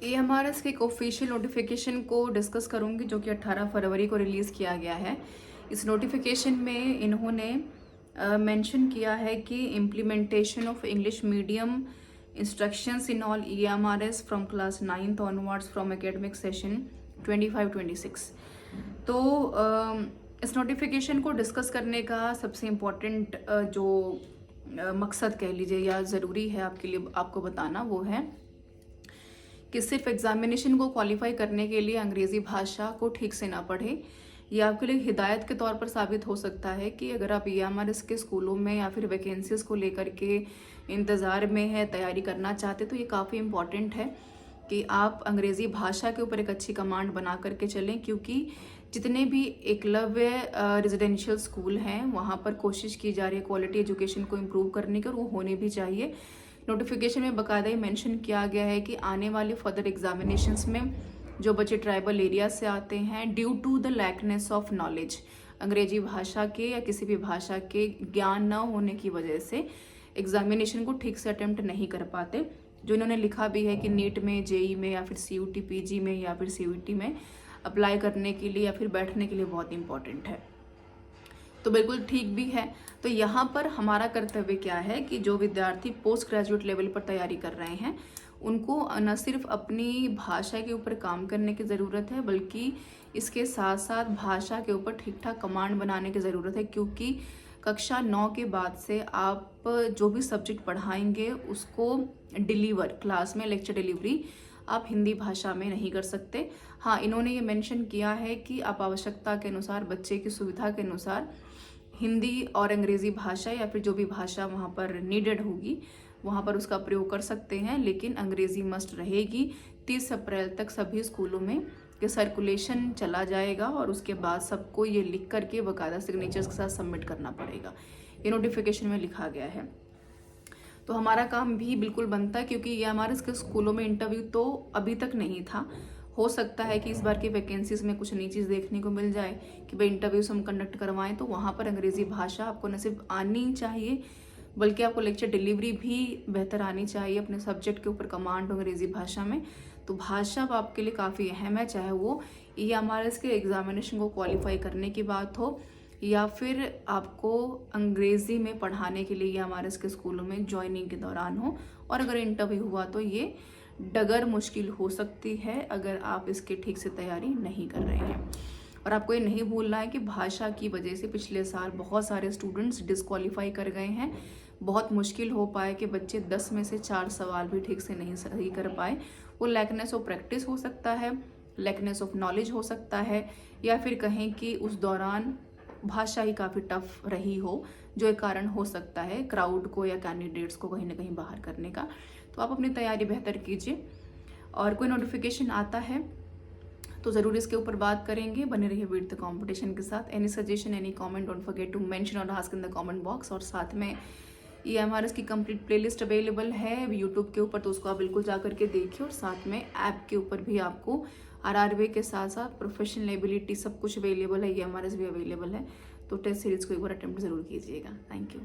एएमआरएस के एक official notification को डिस्कस करूंगी जो कि 18 फरवरी को रिलीज़ किया गया है। इस नोटिफिकेशन में इन्होंने मेंशन किया है कि implementation of English medium instructions in all EMRS from class 9th onwards from academic session 25-26। तो इस नोटिफिकेशन को डिस्कस करने का सबसे इम्पोर्टेंट जो मकसद कह लीजिए या ज़रूरी है आपके लिए आपको बताना वो है कि सिर्फ एग्जामिनेशन को क्वालिफाई करने के लिए अंग्रेज़ी भाषा को ठीक से ना पढ़े। यह आपके लिए हिदायत के तौर पर साबित हो सकता है कि अगर आप एएमआरएस के स्कूलों में या फिर वैकेंसीज को लेकर के इंतज़ार में है, तैयारी करना चाहते, तो ये काफ़ी इम्पॉर्टेंट है कि आप अंग्रेज़ी भाषा के ऊपर एक अच्छी कमांड बना करके चलें, क्योंकि जितने भी एकलव्य रेजिडेंशियल स्कूल हैं वहाँ पर कोशिश की जा रही है क्वालिटी एजुकेशन को इम्प्रूव करने की, और वो होने भी चाहिए। नोटिफिकेशन में बाकायदा ही मेंशन किया गया है कि आने वाले फर्दर एग्जामिनेशंस में जो बच्चे ट्राइबल एरिया से आते हैं, due to the lackness of knowledge, अंग्रेजी भाषा के या किसी भी भाषा के ज्ञान न होने की वजह से एग्जामिनेशन को ठीक से अटेम्प्ट नहीं कर पाते। जो इन्होंने लिखा भी है कि नीट में, जेई में या फिर सीयूटी पीजी में या फिर सीयूटी में अप्लाई करने के लिए या फिर बैठने के लिए बहुत इंपॉर्टेंट है, तो बिल्कुल ठीक भी है। तो यहाँ पर हमारा कर्तव्य क्या है कि जो विद्यार्थी पोस्ट ग्रेजुएट लेवल पर तैयारी कर रहे हैं उनको न सिर्फ अपनी भाषा के ऊपर काम करने की ज़रूरत है, बल्कि इसके साथ साथ भाषा के ऊपर ठीक ठाक कमांड बनाने की ज़रूरत है, क्योंकि कक्षा 9 के बाद से आप जो भी सब्जेक्ट पढ़ाएंगे उसको डिलीवर क्लास में लेक्चर डिलीवरी आप हिंदी भाषा में नहीं कर सकते। हाँ, इन्होंने ये मेंशन किया है कि आप आवश्यकता के अनुसार, बच्चे की सुविधा के अनुसार हिंदी और अंग्रेज़ी भाषा या फिर जो भी भाषा वहाँ पर नीडेड होगी वहाँ पर उसका प्रयोग कर सकते हैं, लेकिन अंग्रेज़ी मस्ट रहेगी। 30 अप्रैल तक सभी स्कूलों में ये सर्कुलेशन चला जाएगा और उसके बाद सबको ये लिख करके बाकायदा सिग्नेचर्स के साथ सबमिट करना पड़ेगा। ये नोटिफिकेशन में लिखा गया है। तो हमारा काम भी बिल्कुल बनता है, क्योंकि ये हमारे इसके स्कूलों में इंटरव्यू तो अभी तक नहीं था। हो सकता है कि इस बार की वैकेंसीज में कुछ नई चीज़ देखने को मिल जाए कि भाई इंटरव्यूज हम कंडक्ट करवाएं, तो वहाँ पर अंग्रेज़ी भाषा आपको न सिर्फ आनी चाहिए बल्कि आपको लेक्चर डिलीवरी भी बेहतर आनी चाहिए, अपने सब्जेक्ट के ऊपर कमांड हो अंग्रेज़ी भाषा में। तो भाषा आपके लिए काफ़ी अहम है, चाहे वो ये हमारे इसके एग्जामिनेशन को क्वालिफाई करने की बात हो या फिर आपको अंग्रेज़ी में पढ़ाने के लिए या हमारे इसके स्कूलों में ज्वाइनिंग के दौरान हो। और अगर इंटरव्यू हुआ तो ये डगर मुश्किल हो सकती है अगर आप इसके ठीक से तैयारी नहीं कर रहे हैं। और आपको ये नहीं भूलना है कि भाषा की वजह से पिछले साल बहुत सारे स्टूडेंट्स डिस्क्वालीफाई कर गए हैं। बहुत मुश्किल हो पाए कि बच्चे 10 में से 4 सवाल भी ठीक से नहीं सही कर पाए। वो लैकनेस ऑफ प्रैक्टिस हो सकता है, लैकनेस ऑफ नॉलेज हो सकता है, या फिर कहें कि उस दौरान भाषा ही काफ़ी टफ रही हो, जो एक कारण हो सकता है क्राउड को या कैंडिडेट्स को कहीं ना कहीं बाहर करने का। तो आप अपनी तैयारी बेहतर कीजिए, और कोई नोटिफिकेशन आता है तो ज़रूर इसके ऊपर बात करेंगे। बने रहिए विद द कंपटीशन के साथ। Any suggestion, any comment, don't forget to mention और ask in the comment box. और साथ में एएमआरएस की कंप्लीट प्लेलिस्ट अवेलेबल है यूट्यूब के ऊपर, तो उसको आप बिल्कुल जा करके देखिए। और साथ में ऐप के ऊपर भी आपको आरआरबी के साथ साथ प्रोफेशनल एबिलिटी सब कुछ अवेलेबल है, एएमआरएस भी अवेलेबल है। तो टेस्ट सीरीज को एक बार अटेम्प्ट ज़रूर कीजिएगा। Thank you.